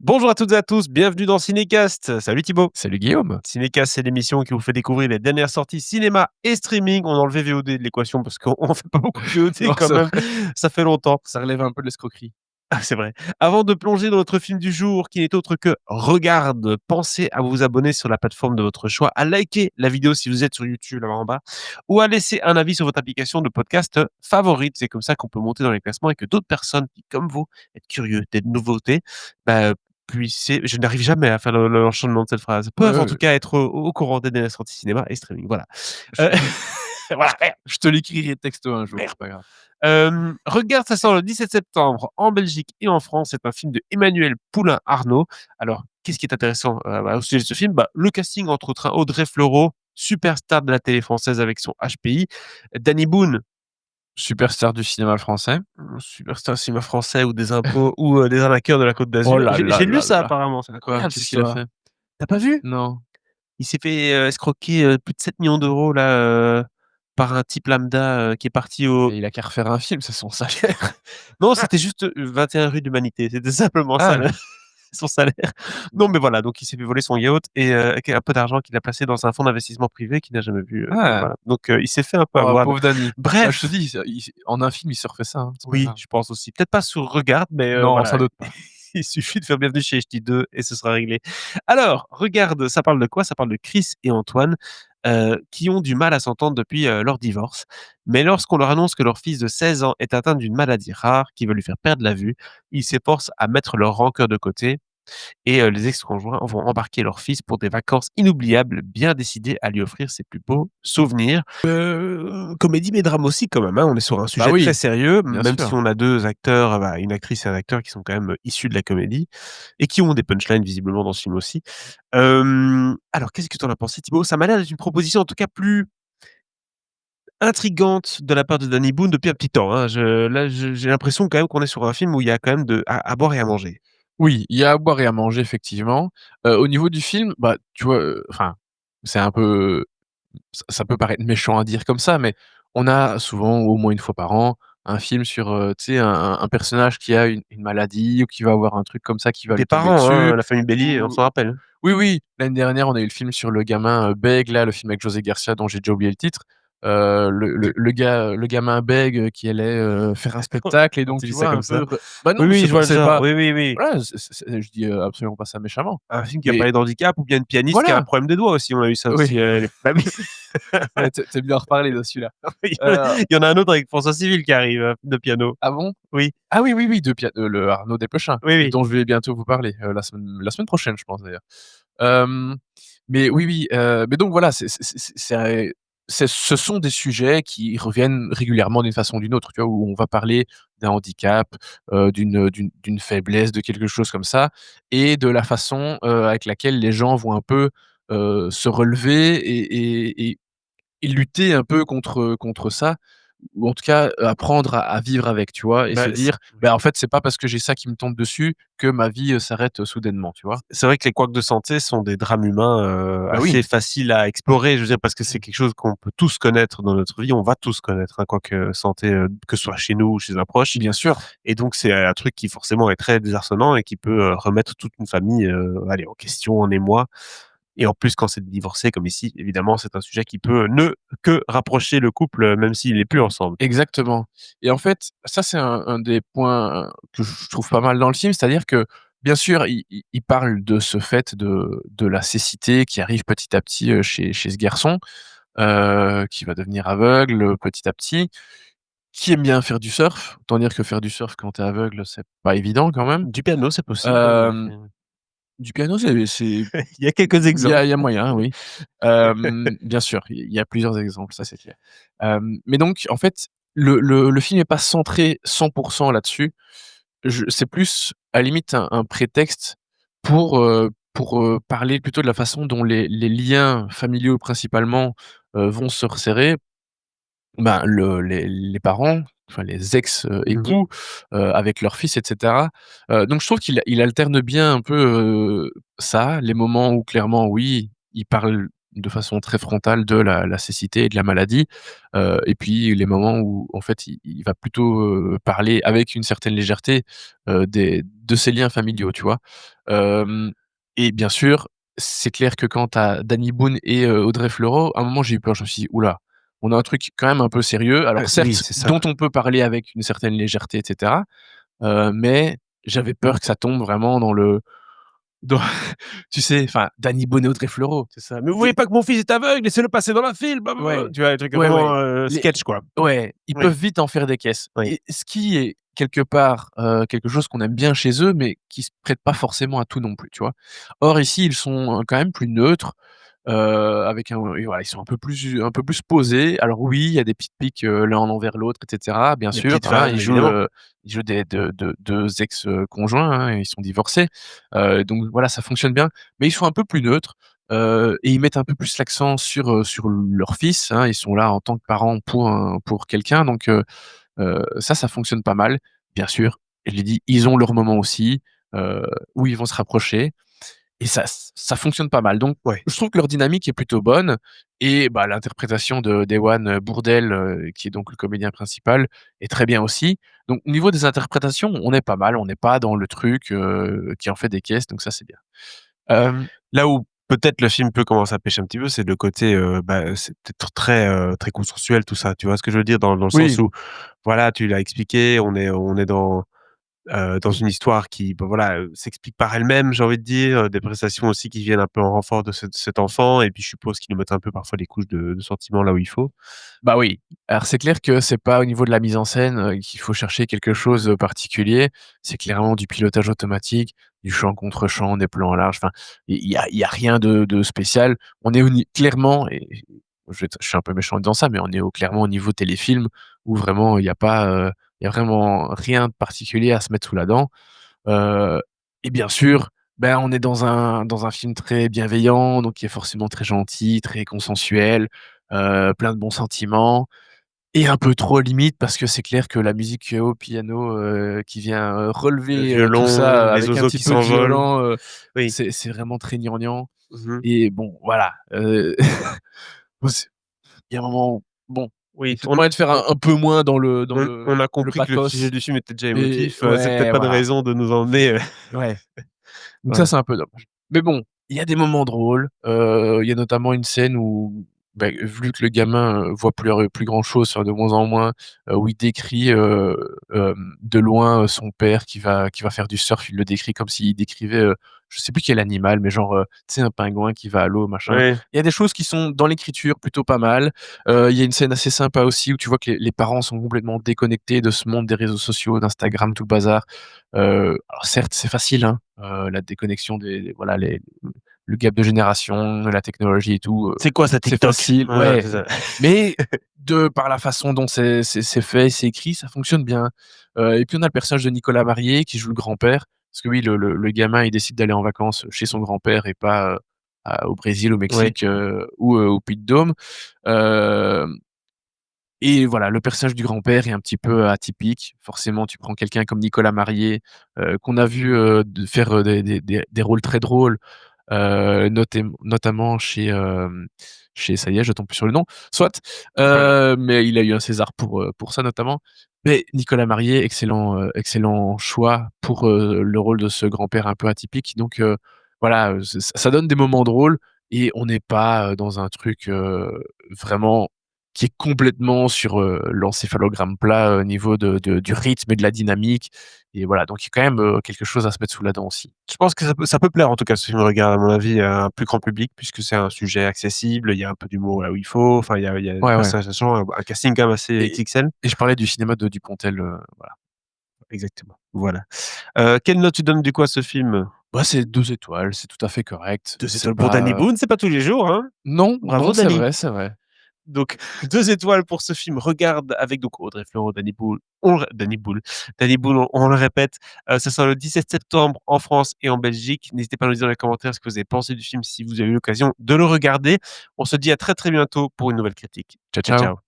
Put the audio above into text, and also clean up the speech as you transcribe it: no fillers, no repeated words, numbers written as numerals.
Bonjour à toutes et à tous, bienvenue dans Cinécast. Salut Thibaut. Salut Guillaume. Cinécast, c'est l'émission qui vous fait découvrir les dernières sorties cinéma et streaming. On a enlevé VOD de l'équation parce qu'on on fait pas beaucoup de VOD Non, quand c'est même. vrai, Ça fait longtemps. ça relève un peu de l'escroquerie. Ah, c'est vrai. Avant de plonger dans notre film du jour, qui n'est autre que Regarde, pensez à vous abonner sur la plateforme de votre choix, à liker la vidéo si vous êtes sur YouTube là-bas en bas, ou à laisser un avis sur votre application de podcast favorite. C'est comme ça qu'on peut monter dans les classements et que d'autres personnes qui, comme vous, êtes curieux des nouveautés, bah, puissent. Je n'arrive jamais à faire l'enchaînement de cette phrase. Ouais, Peuvent en tout ouais, cas être au courant des dernières sorties cinéma et streaming. Voilà. je Euh, voilà. je te l'écrirai texto un jour, Merde. c'est pas grave. Regarde, ça sort le 17 septembre en Belgique et en France. C'est un film de Emmanuel Poulain-Arnaud. Alors, qu'est-ce qui est intéressant au sujet de ce film? Le casting, entre autres, hein, Audrey Fleurot, superstar de la télé française avec son HPI. Danny Boone, Superstar du cinéma français. superstar cinéma français ou des impôts ou des arnaqueurs de la Côte Oh d'Azur. là J'ai là j'ai lu là ça là. apparemment, c'est Quoi? incroyable cette Qu'est-ce qu'il a histoire. fait? Tu pas vu? Non. Il s'est fait escroquer plus de 7 millions d'euros là, par un type lambda qui est parti au. Mais il a qu'à refaire un film, c'est son salaire. Non, c'était juste 21 rue de l'Humanité. C'était simplement ça, Ah! son salaire. Non, mais voilà, donc il s'est fait voler son yacht et avec un peu d'argent qu'il a placé dans un fonds d'investissement privé qu'il n'a jamais vu, Ah! voilà. Donc il s'est fait un peu Oh, avoir. pauvre Dany. Bah, je te Bref, dis, en un film, il se refait ça, hein, c'est pas oui, grave. je pense aussi. Peut-être pas sur Regarde, mais Non, voilà, sans doute pas. il suffit de faire Bienvenue chez Ch'ti 2 et ce sera réglé. Alors, Regarde, ça parle de quoi? Ça parle de Chris et Antoine, qui ont du mal à s'entendre depuis, leur divorce. Mais lorsqu'on leur annonce que leur fils de 16 ans est atteint d'une maladie rare qui va lui faire perdre la vue, ils s'efforcent à mettre leur rancœur de côté et les ex-conjoints vont embarquer leur fils pour des vacances inoubliables, bien décidés à lui offrir ses plus beaux souvenirs. Comédie mais drame aussi quand même, hein. On est sur un Bah sujet très oui, sérieux, bien même si sûr. on a 2 acteurs, une actrice et un acteur qui sont quand même, issus de la comédie et qui ont des punchlines visiblement dans ce film aussi. Alors qu'est-ce que tu en as pensé Thibaut? Ça m'a l'air d'être une proposition en tout cas plus intrigante de la part de Danny Boone depuis un petit temps, hein. J'ai l'impression quand même qu'on est sur un film où il y a quand même à boire et à manger. Oui, il y a à boire et à manger effectivement. Au niveau du film, bah, tu vois, enfin, c'est un peu ça peut paraître méchant à dire comme ça, mais on a souvent, au moins une fois par an, un film sur, tu sais, un personnage qui a une maladie ou qui va avoir un truc comme ça qui va Des lui tomber parents, dessus hein, la famille Bélier, on ou s'en rappelle. oui, oui, l'année dernière, on a eu le film sur le gamin, Bègue, là, le film avec José Garcia dont j'ai déjà oublié le titre. Le gamin Bègue, qui allait, faire un spectacle et On donc dit tu ça vois un comme ça. peu bah Oui, non, oui, je vois le c'est genre. pas Oui, oui, oui. voilà, je dis, absolument pas ça méchamment. Un film qui a Mais parlé d'handicap ou bien une pianiste qui a un voilà, problème des doigts aussi, on a eu ça oui, aussi, bah oui. ouais, tu aimes bien en reparler de celui-là. Heu, Il y en a un autre avec François Civil qui arrive, de piano. ah bon? Oui, Ah oui, oui, oui, le Arnaud Desplechin, oui, oui. dont je vais bientôt vous parler, la semaine prochaine, je pense d'ailleurs. Hem, mais oui, oui, mais donc voilà, ce sont des sujets qui reviennent régulièrement d'une façon ou d'une autre, tu vois? Où on va parler d'un handicap, d'une faiblesse, de quelque chose comme ça et de la façon, avec laquelle les gens vont un peu, se relever et lutter un peu contre ça ou en tout cas, apprendre à vivre avec, tu vois? Et se Bah, dire: «Bah, en fait, c'est pas parce que j'ai ça qui me tombe dessus que ma vie, s'arrête, soudainement», tu vois? c'est vrai que les couacs de santé sont des drames humains, Bah oui. assez faciles à explorer. Je veux dire parce que c'est quelque chose qu'on peut tous connaître dans notre vie. On va tous connaître un couac, santé, que ce soit chez nous ou chez un proche Bien sûr. et donc c'est un truc qui forcément est très désarçonnant et qui peut, remettre toute une famille, allez, en question, en émoi. Et en plus, quand c'est divorcé comme ici, évidemment, c'est un sujet qui peut ne que rapprocher le couple, même s'il n'est plus ensemble. Exactement et en fait, ça, c'est un des points que je trouve pas mal dans le film, c'est-à-dire que, bien sûr, il parle de ce fait de la cécité qui arrive petit à petit, chez ce garçon, qui va devenir aveugle, petit à petit, qui aime bien faire du surf. Autant dire que faire du surf quand tu es aveugle, c'est pas évident quand même. Du piano, c'est possible, hein, Hem, du piano, c'est il y a quelques il y exemples. a moyen, oui. Bien sûr, il y a plusieurs exemples, ça c'est clair. Mais donc en fait, le film est pas centré 100 là-dessus. C'est plus à la limite un prétexte pour parler plutôt de la façon dont les liens familiaux principalement, vont se resserrer. Ben, les parents, enfin les ex, Mmh mh. époux, avec leur fils et cetera. Donc je trouve qu'il alterne bien un peu, ça, les moments où clairement oui, il parle de façon très frontale de la cécité et de la maladie, et puis les moments où en fait il va plutôt, parler avec une certaine légèreté, de ses liens familiaux, tu vois? Hem Et bien sûr, c'est clair que quand tu as Danny Boone et Audrey Fleurot, à un moment j'ai eu peur, je me suis dit: «Ouh là, on a un truc quand même un peu sérieux». Alors Oui, certes, c'est ça. dont on peut parler avec une certaine légèreté et cetera, mais j'avais peur que ça tombe vraiment dans tu sais, enfin, Danny Boone et Audrey Fleurot. C'est ça. «Mais vous voyez Des pas que mon fils est aveugle? Laissez-le passer dans la file, blablabla». Ouais, Tu vois? Les trucs ouais, vraiment, ouais, les sketch, quoi. ouais, ils Oui, peuvent vite en faire des caisses oui. et ce qui est quelque part, quelque chose qu'on aime bien chez eux, mais qui se prête pas forcément à tout non plus, tu vois? Or ici, ils sont, quand même plus neutres, avec un et voilà, ils sont un peu plus posés. Alors oui, il y a des petites piques, l'un envers l'autre et cetera, bien Des sûr, petites hein, vannes, évidemment. ils jouent des de 2 ex, conjoints, hein, ils sont divorcés, donc voilà, ça fonctionne bien, mais ils sont un peu plus neutres, et ils mettent un peu plus l'accent sur leur fils, hein. Ils sont là en tant que parents pour quelqu'un, donc ça fonctionne pas mal. Bien sûr, je l'ai dit, ils ont leur moment aussi, où ils vont se rapprocher et ça fonctionne pas mal. Donc Ouais. je trouve que leur dynamique est plutôt bonne et bah, l'interprétation d'Ewan Bourdelle, qui est donc le comédien principal, est très bien aussi. Donc au niveau des interprétations, on est pas mal, on n'est pas dans le truc, qui en fait des caisses, donc ça c'est bien. Hem, Là où peut-être le film peut commencer à pêcher un petit peu, c'est le côté, bah, c'est peut-être très, très consensuel tout ça. Tu vois ce que je veux dire? Dans le sens oui. où, voilà, tu l'as expliqué, on est dans une histoire qui, bah, voilà, s'explique par elle-même, j'ai envie de dire, des prestations aussi qui viennent un peu en renfort de cet enfant et puis je suppose qu'ils nous mettent un peu parfois des couches de sentiments là où il faut. Bah, oui. Alors c'est clair que c'est pas au niveau de la mise en scène, qu'il faut chercher quelque chose de particulier. C'est clairement du pilotage automatique, du champ contre champ, des plans larges, enfin, il y a rien de spécial. On est clairement et je suis un peu méchant en disant ça, mais on est clairement au niveau téléfilm où vraiment il y a vraiment rien de particulier à se mettre sous la dent. Heu et bien sûr, ben, on est dans un film très bienveillant, donc qui est forcément très gentil, très consensuel, plein de bons sentiments et un peu trop limite parce que c'est clair que la musique au piano, qui vient, Le relever, tout violon, ça les avec un oiseaux petit qui peu de s'envolent. violon, Oui. c'est vraiment très gnangnan Mmh mh. et bon voilà, bon c'est il y a un moment où bon, il y Oui, a peut-être moyen de faire un peu moins dans on a le compris que le sujet pathos du film était déjà et émotif, c'est peut-être ouais, pas de voilà, raison de nous emmener, ouais. Donc ça, voilà. c'est un peu dommage. Mais bon, il y a des moments drôles, il y a notamment une scène où, bah, vu que le gamin, voit plus grand chose, enfin de moins en moins, où il décrit, de loin, son père qui va faire du surf. Il le décrit comme s'il décrivait, je sais plus quel animal, mais genre, tu sais un pingouin qui va à l'eau machin. Ouais. Il y a des choses qui sont dans l'écriture plutôt pas mal. Il y a une scène assez sympa aussi où tu vois que les parents sont complètement déconnectés de ce monde des réseaux sociaux, d'Instagram, tout le bazar. Alors certes, c'est facile, hein, la déconnexion des voilà, le gap de génération, la technologie et tout, «C'est quoi ça c'est TikTok?» facile, Voilà, ouais, c'est ça. mais de par la façon dont c'est fait, c'est écrit, ça fonctionne bien. Et puis on a le personnage de Nicolas Marié qui joue le grand-père, parce que oui, le gamin, il décide d'aller en vacances chez son grand-père et pas, au Brésil, au Oui, Mexique, ou au Puy-de-Dôme. Hem Et voilà, le personnage du grand-père est un petit peu atypique. Forcément, tu prends quelqu'un comme Nicolas Marié, qu'on a vu, de faire, des rôles très drôles, notamment chez ça y est, je tombe plus sur le nom, soit, ouais. mais il a eu un César pour ça notamment. Mais Nicolas Marié, excellent choix pour, le rôle de ce grand-père un peu atypique. Donc, voilà, ça donne des moments drôles et on n'est pas, dans un truc, vraiment qui est complètement sur, l'encéphalogramme plat au niveau du rythme et de la dynamique et voilà, donc il y a quand même, quelque chose à se mettre sous la dent aussi. Je pense que ça peut plaire en tout cas ce film Regard à mon avis à un plus grand public puisque c'est un sujet accessible, il y a un peu d'humour là où il faut, enfin il y a des Ouais, ouais personnages attachants, un casting quand même assez et XXL. et je parlais du cinéma de Dupontel, voilà. Exactement, voilà. Quelle note tu donnes du coup à ce film? Bah, c'est 2 étoiles, c'est tout à fait correct. 2 C'est étoiles pour Danny pas Boone, c'est pas tous les jours, hein. non, Bravo non, c'est Danny. vrai, c'est vrai. Donc 2 étoiles pour ce film Regarde avec donc Audrey Fleurot, Danny Boone, on le répète, ça sort le 17 septembre en France et en Belgique. N'hésitez pas à nous dire dans les commentaires ce que vous avez pensé du film si vous avez eu l'occasion de le regarder. On se dit à très, très bientôt pour une nouvelle critique. Ciao, ciao, Ciao. ciao.